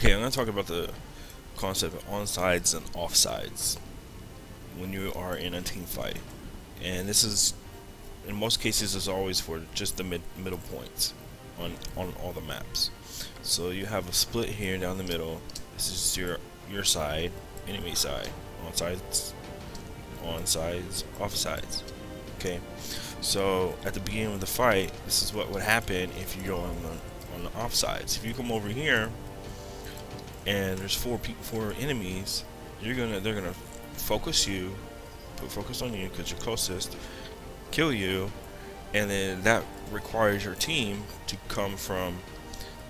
Okay, I'm going to talk about the concept of onsides and offsides when you are in a team fight. And this is, in most cases, is always for just the middle points on all the maps. So you have a split here down the middle. This is your side, enemy side, onsides, offsides. Okay, so at the beginning of the fight, this is what would happen if you go on the offsides. If you come over here and there's four enemies, they're gonna focus you, put focus on you because you're closest, kill you, and then that requires your team to come from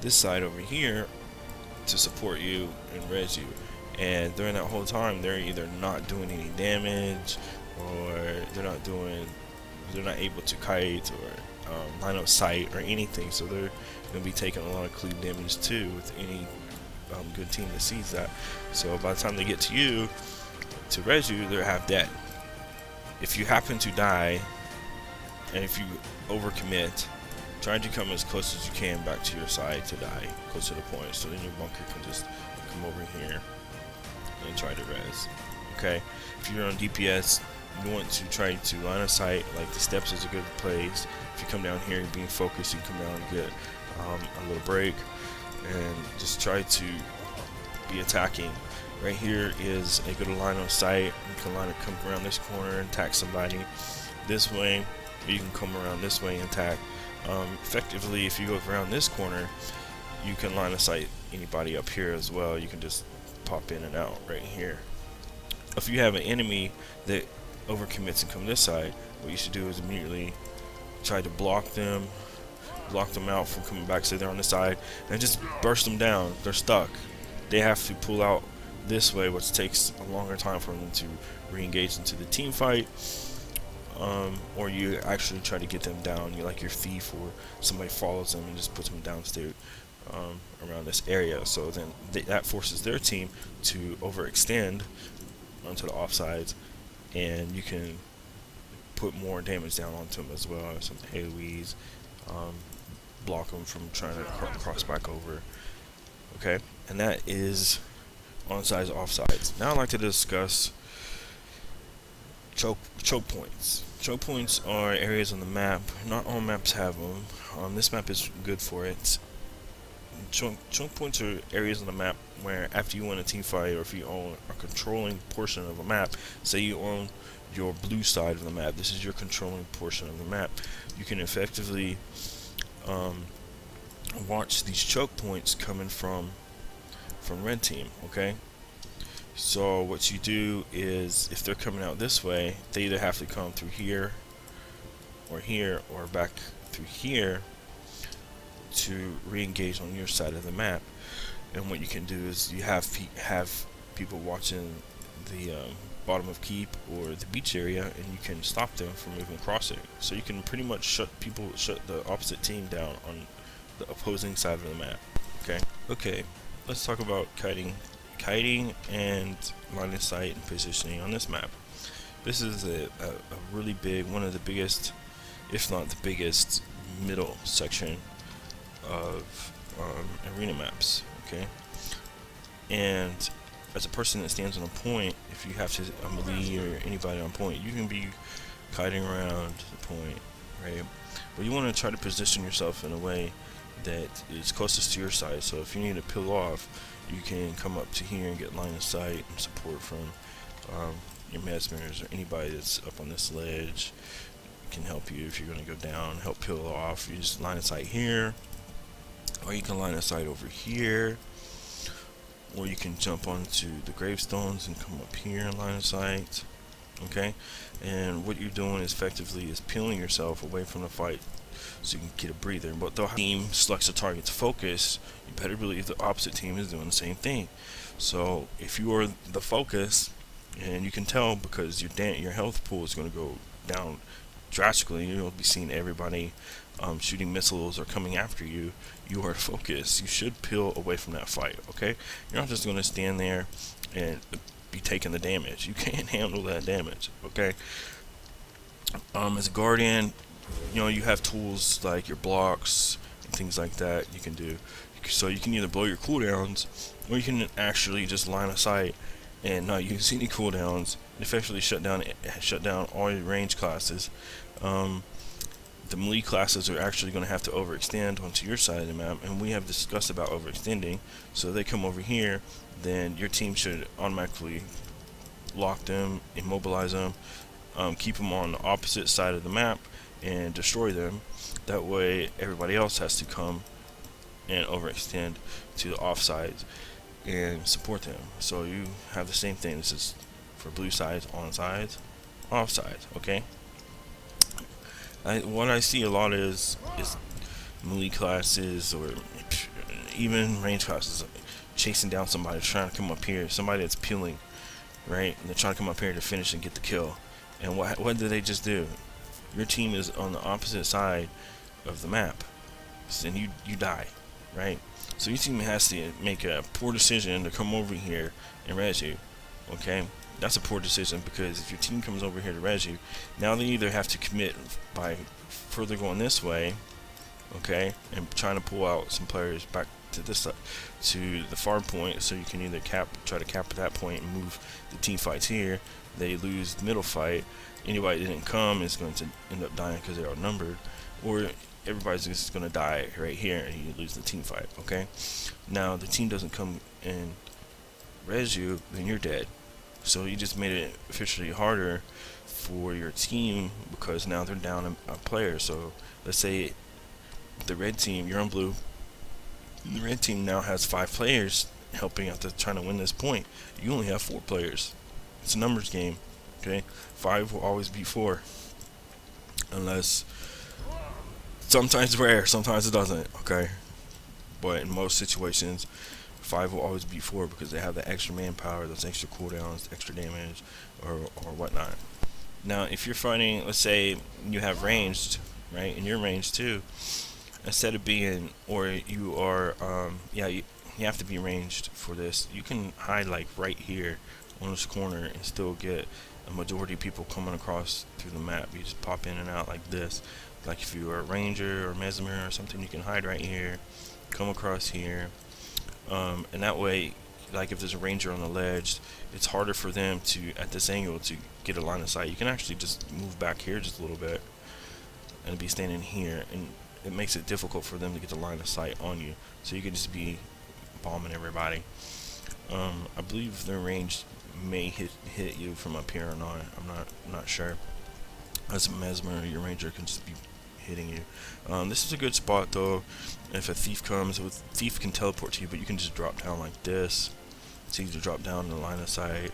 this side over here to support you and res you. And during that whole time, they're either not doing any damage, or they're not able to kite or line of sight or anything. So they're gonna be taking a lot of cleave damage too with any good team that sees that. So by the time they get to you to res you, they're half dead. If you happen to die, and if you overcommit, try to come as close as you can back to your side to die, close to the point, so then your bunker can just come over here and try to res. Okay, if you're on DPS, you want to try to line of sight, like the steps is a good place. If you come down here, you're being focused, you come down and get a little break, and just try to be attacking. Right here is a good line of sight. You can come around this corner and attack somebody this way, or you can come around this way and attack. Effectively, if you go around this corner, you can line of sight anybody up here as well. You can just pop in and out right here. If you have an enemy that overcommits and come this side, what you should do is immediately try to block them out from coming back. Say they're on the side, and just burst them down. They're stuck. They have to pull out this way, which takes a longer time for them to re-engage into the team fight. Or you actually try to get them down. You like your thief, or somebody follows them and just puts them downstairs around this area. So then that forces their team to overextend onto the offsides, and you can put more damage down onto them as well. Some AoEs, block them from trying to cross back over. Okay, and that is onsides, offsides. Now I'd like to discuss choke points. Choke points are areas on the map. Not all maps have them. This map is good for it. Choke points are areas on the map where after you win a team fight, or if you own a controlling portion of a map, say you own your blue side of the map, this is your controlling portion of the map, you can effectively watch these choke points coming from red team. Okay, so what you do is, if they're coming out this way, they either have to come through here, or back through here to re-engage on your side of the map. And what you can do is you have people watching the bottom of keep or the beach area, and you can stop them from moving across it. So you can pretty much shut the opposite team down on the opposing side of the map. Okay, let's talk about kiting and line of sight and positioning on this map. This is a really big, one of the biggest, if not the biggest, middle section of arena maps. Okay, and as a person that stands on a point, if you have to melee or anybody on point, you can be kiting around the point, right? But you want to try to position yourself in a way that is closest to your side. So if you need to peel off, you can come up to here and get line of sight and support from your mesmers or anybody that's up on this ledge can help you if you're going to go down, help peel off. You just line of sight here, or you can line of sight over here, or you can jump onto the gravestones and come up here and line of sight. Okay, and what you're doing effectively is peeling yourself away from the fight so you can get a breather. But the team selects a target to focus, you better believe the opposite team is doing the same thing. So if you are the focus, and you can tell because your health pool is going to go down drastically, you'll be seeing everybody shooting missiles or coming after you. You are focused. You should peel away from that fight. Okay, you're not just going to stand there and be taking the damage. You can't handle that damage. Okay, as a guardian, you have tools like your blocks and things like that. You can So you can either blow your cooldowns, or you can actually just line of sight and not use any cooldowns. Effectively shut down all your range classes. The melee classes are actually going to have to overextend onto your side of the map, and we have discussed about overextending. So they come over here, then your team should automatically lock them, immobilize them, keep them on the opposite side of the map, and destroy them. That way everybody else has to come and overextend to the offsides and support them. So you have the same thing. This is for blue sides, on sides, off sides. Okay. What I see a lot is melee classes, or even range classes, chasing down somebody, trying to come up here, somebody that's peeling, right? And they're trying to come up here to finish and get the kill. And what did they just do? Your team is on the opposite side of the map, and you die, right? So your team has to make a poor decision to come over here and res you. Okay, that's a poor decision, because if your team comes over here to res you, now they either have to commit by further going this way, okay, and trying to pull out some players back to this side, to the far point, so you can either try to cap at that point and move the team fights here. They lose the middle fight. Anybody that didn't come is going to end up dying because they're outnumbered, or everybody's just going to die right here and you lose the team fight. Okay, now the team doesn't come and res you, then you're dead. So you just made it officially harder for your team, because now they're down a player. So let's say the red team, you're on blue, the red team now has 5 players helping out to trying to win this point. You only have 4 players. It's a numbers game. Okay, 5 will always beat 4, unless sometimes rare, sometimes it doesn't. Okay, but in most situations, 5 will always beat 4, because they have the extra manpower, those extra cooldowns, extra damage, or whatnot. Now, if you're fighting, let's say you have ranged, right, and you're ranged too, instead of being, or you are, you have to be ranged for this. You can hide like right here on this corner and still get a majority of people coming across through the map. You just pop in and out like this. Like if you are a ranger or mesmer or something, you can hide right here, come across here, and that way, like if there's a ranger on the ledge, it's harder for them to, at this angle, to get a line of sight. You can actually just move back here just a little bit and be standing here, and it makes it difficult for them to get the line of sight on you. So you can just be bombing everybody. I believe their range may hit you from up here or not. I'm not sure. As a mesmer, your ranger can just be hitting you. This is a good spot though. If a thief comes, thief can teleport to you, but you can just drop down like this. It's easy to drop down in the line of sight.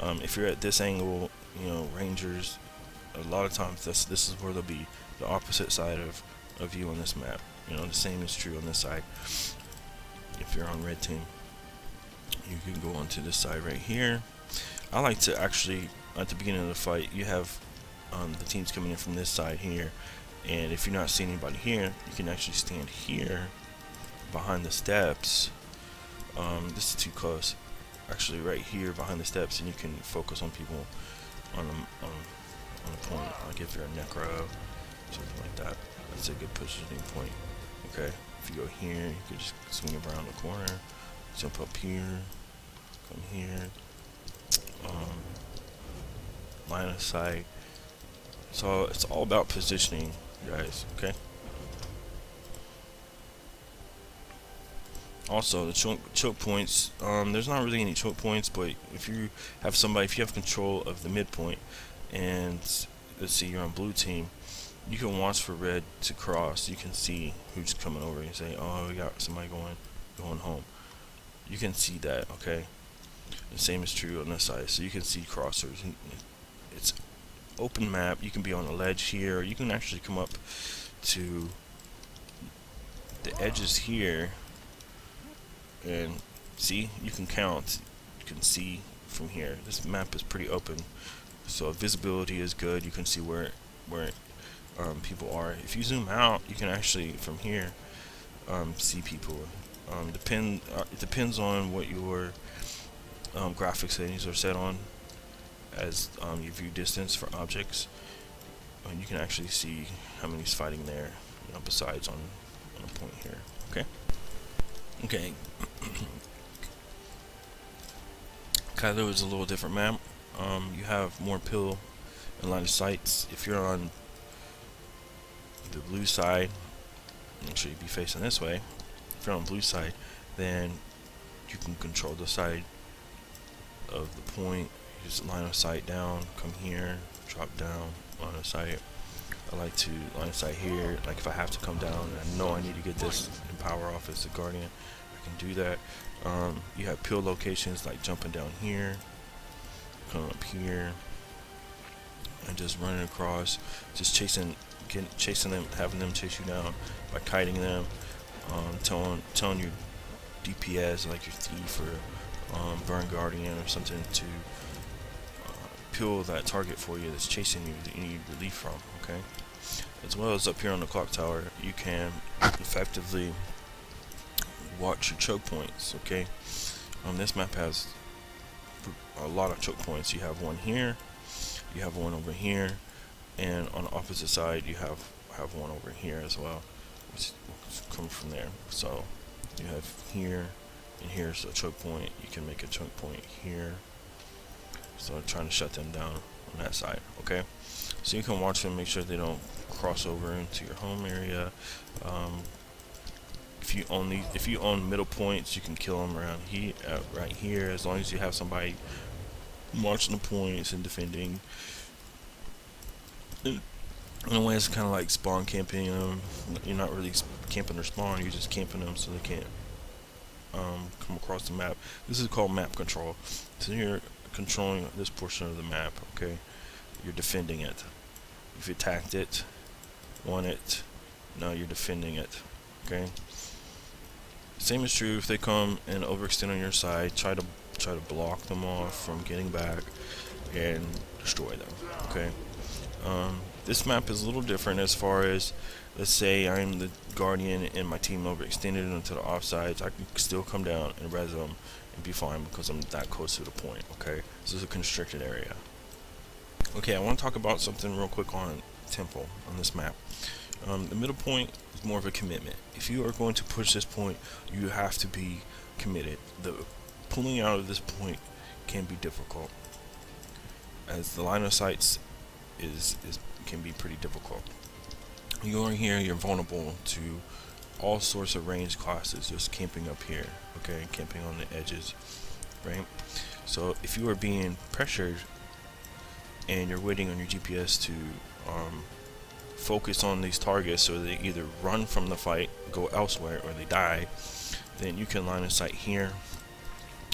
If you're at this angle, you know, rangers, a lot of times this is where they'll be the opposite side of you on this map. You know, the same is true on this side. If you're on red team, you can go onto this side right here. I like to actually, at the beginning of the fight, you have the teams coming in from this side here, and if you're not seeing anybody here, you can actually stand here behind the steps. This is too close. Actually, right here behind the steps, and you can focus on people on a point. Like if you're a necro, something like that. That's a good positioning point. Okay, if you go here, you can just swing around the corner, jump up here, come here, line of sight. So it's all about positioning, guys. Okay. Also, the choke points. There's not really any choke points, but if you have control of the midpoint, and let's see, you're on blue team, you can watch for red to cross. You can see who's coming over and say, "Oh, we got somebody going home." You can see that. Okay. The same is true on this side, so you can see crossers. It's open map. You can be on a ledge here, or you can actually come up to the edges here and see. You can count. You can see from here. This map is pretty open, so visibility is good. You can see where people are. If you zoom out, you can actually from here see people. It depends on what your graphics settings are set on as your view distance for objects. And you can actually see how many's fighting there, besides on a point here. Okay. Okay, Kylo is a little different map. You have more pill and line of sights. If you're on the blue side, make sure you be facing this way. If you're on the blue side, then you can control the side of the point. Just line of sight down, come here, drop down, line of sight. I like to line of sight here. Like if I have to come down and I know I need to get this and power off as a guardian, I can do that. You have pill locations like jumping down here, coming up here, and just running across, just chasing them, having them chase you down by kiting them, telling your DPS like your thief or burn guardian or something to peel that target for you that's chasing you that you need relief from. Okay, as well as up here on the clock tower, you can effectively watch your choke points. Okay, this map has a lot of choke points. You have one here, you have one over here, and on the opposite side you have one over here as well, which comes from there. So you have here, and here's a choke point. You can make a choke point here. So I'm trying to shut them down on that side. Okay, so you can watch them, make sure they don't cross over into your home area. If you own middle points, you can kill them around here, right here, as long as you have somebody marching the points and defending. In a way, it's kind of like spawn camping them. You're not really camping their spawn, you're just camping them so they can't come across the map. This is called map control. So you're controlling this portion of the map. Okay, you're defending it. If you attacked it, won it, now you're defending it. Okay. Same is true if they come and overextend on your side. Try to block them off from getting back and destroy them. Okay. This map is a little different as far as, let's say I'm the guardian and my team overextended into the offsides. I can still come down and res them and be fine because I'm that close to the point. Okay. This is a constricted area. Okay, I want to talk about something real quick on tempo on this map. The middle point is more of a commitment. If you are going to push this point, you have to be committed. The pulling out of this point can be difficult, as the line of sights can be pretty difficult. You are here, you're vulnerable to all sorts of range classes just camping up here. Okay, camping on the edges, right? So if you are being pressured and you're waiting on your GPS to focus on these targets so they either run from the fight, go elsewhere, or they die, then you can line of sight here,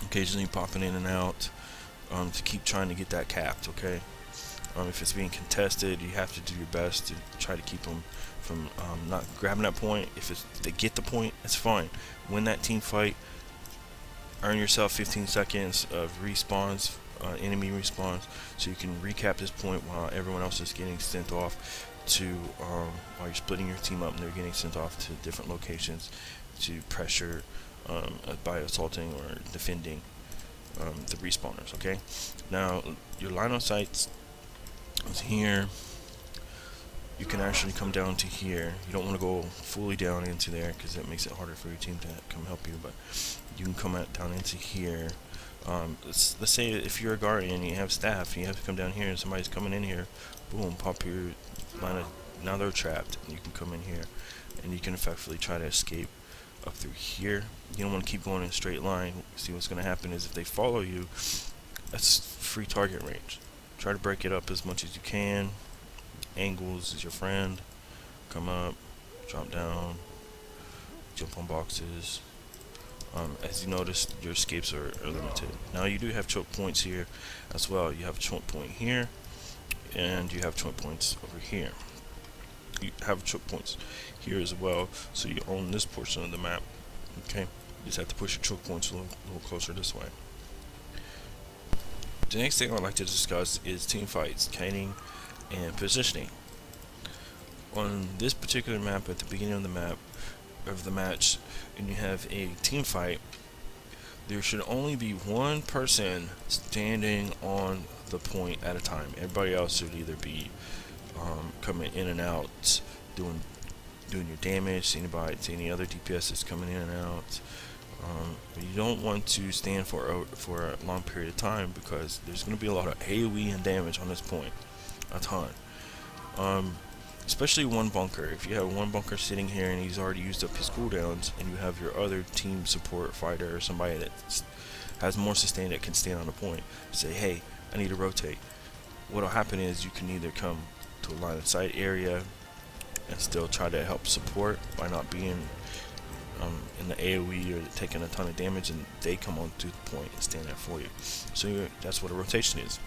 occasionally popping in and out to keep trying to get that capped. Okay, if it's being contested, you have to do your best to try to keep them from not grabbing that point. If they get the point, it's fine. Win that team fight, earn yourself 15 seconds of respawns, enemy respawns, so you can recap this point while everyone else is getting sent off to while you're splitting your team up and they're getting sent off to different locations to pressure by assaulting or defending the respawners. Okay, now your line of sight is here. You can actually come down to here. You don't want to go fully down into there because that makes it harder for your team to come help you, but you can come down into here. Let's say if you're a guardian and you have staff and you have to come down here and somebody's coming in here, boom, pop your line of, now they're trapped and you can come in here and you can effectively try to escape up through here. You don't want to keep going in a straight line. See, what's going to happen is if they follow you, that's free target range. Try to break it up as much as you can. Angles is your friend. Come up, drop down, jump on boxes. As you notice, your escapes are limited. Now you do have choke points here as well. You have a choke point here, and you have choke points over here. You have choke points here as well, so you own this portion of the map. Okay, you just have to push your choke points a little closer this way. The next thing I'd like to discuss is team fights, kiting, and positioning. On this particular map, at the beginning of the match, and you have a team fight, there should only be one person standing on the point at a time. Everybody else should either be coming in and out, doing your damage to any other DPS that's coming in and out, But you don't want to stand for a long period of time, because there's going to be a lot of AoE and damage on this point, a ton. Um, Especially one bunker. If you have one bunker sitting here and he's already used up his cooldowns, and you have your other team support fighter or somebody that has more sustain that can stand on the point, say, hey, I need to rotate. What'll happen is you can either come to a line of sight area and still try to help support by not being in the AoE or taking a ton of damage, and they come on to the point and stand there for you. So that's what a rotation is.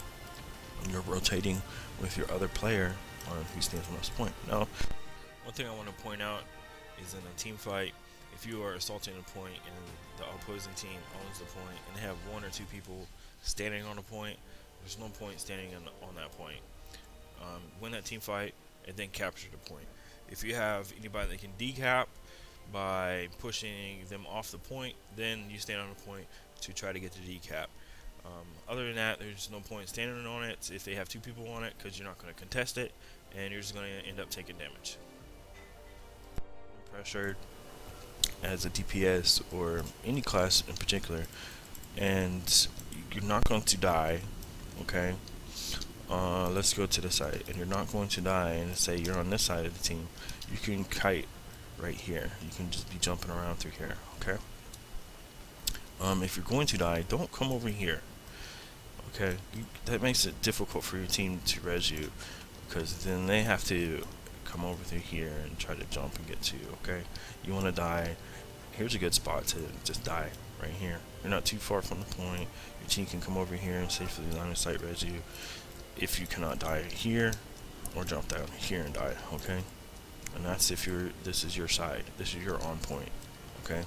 You're rotating with your other player on who stands on this point. Now, one thing I want to point out is in a team fight, if you are assaulting a point and the opposing team owns the point and they have one or two people standing on the point, there's no point standing on that point. Win that team fight and then capture the point. If you have anybody that can decap by pushing them off the point, then you stand on the point to try to get the decap. Other than that, there's no point standing on it if they have two people on it, because you're not going to contest it and you're just going to end up taking damage. Pressured as a DPS or any class in particular, and you're not going to die, okay? Let's go to the side, and you're not going to die, and say you're on this side of the team, you can kite right here. You can just be jumping around through here, okay? If you're going to die, don't come over here, okay? That makes it difficult for your team to res you, because then they have to come over through here and try to jump and get to you, okay? You want to die, here's a good spot to just die, right here. You're not too far from the point. Your team can come over here and safely line of sight res you if you cannot die here, or jump down here and die, okay? And that's if this is your side, this is your on point, okay?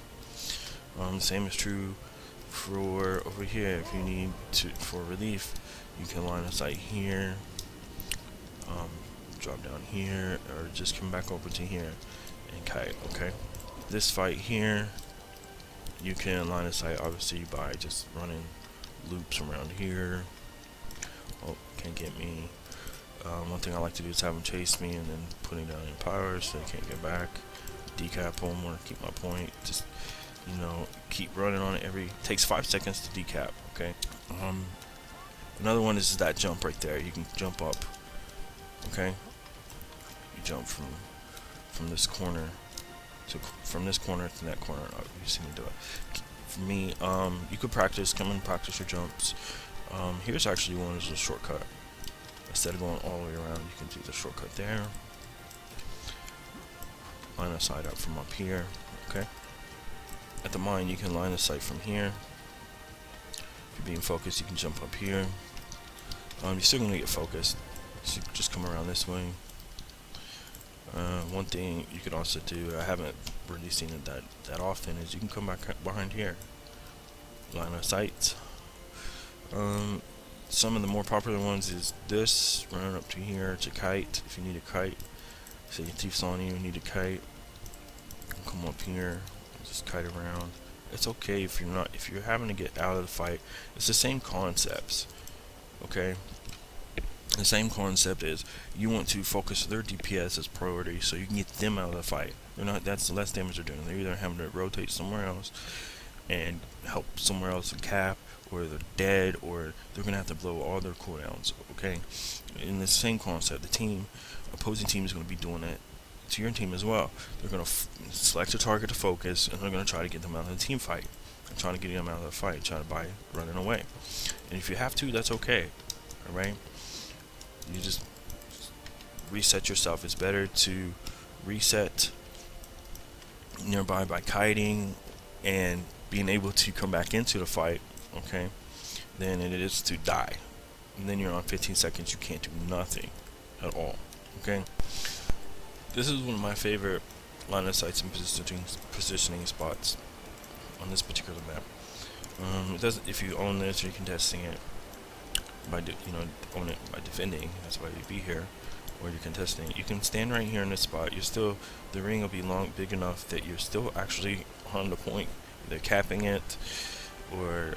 Same is true for over here. If you need to for relief, you can line of sight here, drop down here, or just come back over to here and kite, okay? This fight here, you can line of sight obviously by just running loops around here. Oh, can't get me. One thing I like to do is have them chase me and then putting down your power so they can't get back. Decap them or keep my point. Just, you know, keep running on it. Takes 5 seconds to decap, okay? Another one is that jump right there. You can jump up, okay? You jump from this corner to that corner. Oh, you see me do it. For me, you could come and practice your jumps. Here's actually one as a shortcut. Instead of going all the way around, you can do the shortcut there. Line of sight up from up here, okay? At the mine, you can line of sight from here. If you're being focused, you can jump up here. You're still gonna get focused, so you just come around this way. One thing you could also do, I haven't really seen it that often, is you can come back behind here. Line of sight. Some of the more popular ones is this, run up to here to kite, if you need a kite. Say your thief's on you, need a kite. Come up here, just kite around. It's okay if you're having to get out of the fight. It's the same concepts, okay? The same concept is you want to focus their DPS as priority so you can get them out of the fight. That's the less damage they're doing. They're either having to rotate somewhere else and help somewhere else and cap, or they're dead, or they're gonna have to blow all their cooldowns, okay? In the same concept, the opposing team is gonna be doing it to your team as well. They're gonna select a target to focus, and they're gonna try to get them out of the team fight. And trying to get them out of the fight, trying to by running away. And if you have to, that's okay, alright? You just reset yourself. It's better to reset nearby by kiting and being able to come back into the fight, okay, than it is to die. And then you're on 15 seconds, you can't do nothing at all, okay? This is one of my favorite line of sights and positioning spots on this particular map. It doesn't, if you own this or you're contesting it by own it by defending, that's why you'd be here, or you're contesting it, you can stand right here in this spot. The ring will be big enough that you're still actually on the point, either capping it or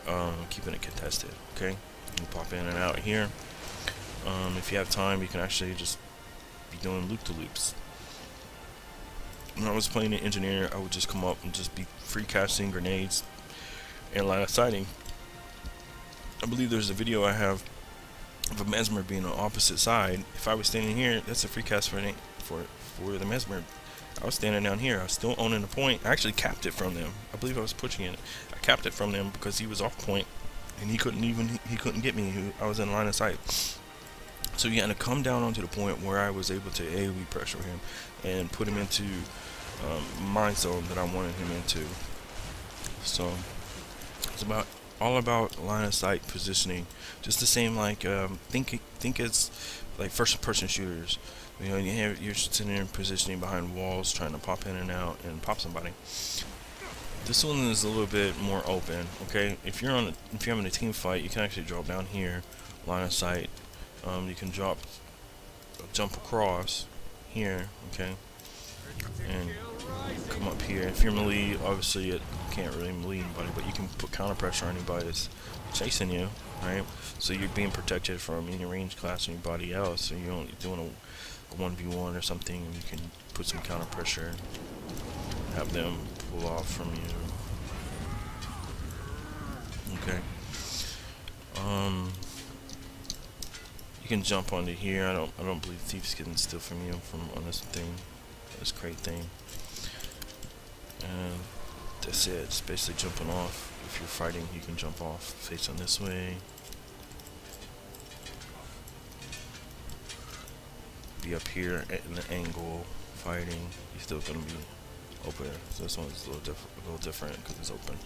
keeping it contested, okay? You can pop in and out here. If you have time, you can actually just be doing loop-to-loops. when I was playing an engineer, I would just come up and just be free casting grenades and line of sighting. I believe there's a video I have of a mesmer being on the opposite side. If I was standing here, that's a free cast for the mesmer. I was standing down here. I was still owning the point. I actually capped it from them. I believe I was pushing it. I capped it from them because he was off point, and he couldn't get me. I was in line of sight. So he had to come down onto the point where I was able to AoE pressure him and put him into my zone that I wanted him into. So it's all about line of sight positioning. Just the same like think it's like first person shooters. You know, you're sitting there positioning behind walls, trying to pop in and out and pop somebody. This one is a little bit more open. Okay, if you're having a team fight, you can actually drop down here, line of sight. You can jump across here. Okay, and come up here. If you're melee, obviously you can't really melee anybody, but you can put counter pressure on anybody that's chasing you, right? So you're being protected from any range class or anybody else. So you're only doing a 1v1 or something, and you can put some counter pressure, have them pull off from you. Okay. You can jump onto here. I don't believe thieves can steal from you on this thing, this crate thing. And that's it. It's basically jumping off. If you're fighting, you can jump off facing this way. Be up here at an angle fighting. You're still gonna be open. So this one's a little different because it's open.